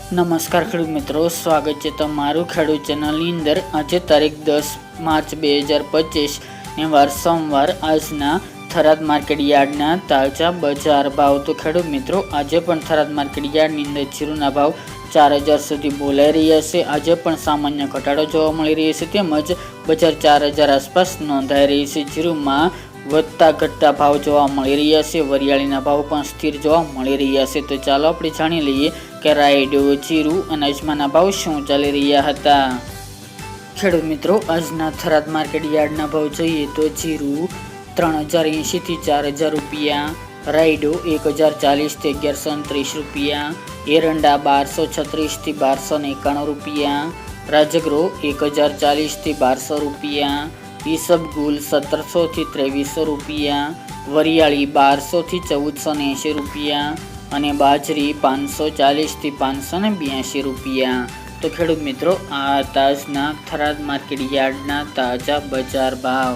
નમસ્કાર ખેડૂત મિત્રો, સ્વાગત છે તમારું ખેડૂત ચેનલની અંદર। આજે તારીખ 10 માર્ચ 2025 ને વાર સોમવાર। આજના થરાદ માર્કેટ યાર્ડના તાજા બજાર ભાવ। તો ખેડૂત મિત્રો, આજે પણ થરાદ માર્કેટ યાર્ડની અંદર જીરુના ભાવ 4000 સુધી બોલાઈ રહ્યા છે। આજે પણ સામાન્ય ઘટાડો જોવા મળી રહ્યો છે, તેમજ બજાર 4000 આસપાસ નોંધાઈ રહી છે। જીરુમાં વધતા ઘટતા ભાવ જોવા મળી રહ્યા છે। વરિયાળીના ભાવ પણ સ્થિર જોવા મળી રહ્યા છે। તો ચાલો આપણે જાણી લઈએ કે રાયડો, જીરુ અને અજમાના ભાવ શું ચાલી રહ્યા હતા। ખેડૂત મિત્રો, આજના થરાદ માર્કેટ યાર્ડના ભાવ જોઈએ તો જીરુ 3080 થી 4000 રૂપિયા, રાયડો 1040 થી 1129 રૂપિયા, એરંડા 1236 થી 1291 રૂપિયા, રાજગરો 1040 થી 1200 રૂપિયા, ઈસબગુલ 1700 થી 2300 રૂપિયા, વરિયાળી 1200 થી 1480 રૂપિયા અને બાજરી 540 થી 582 રૂપિયા। તો ખેડૂત મિત્રો, આ આજના થરાદ માર્કેટ યાર્ડના તાજા બજાર ભાવ।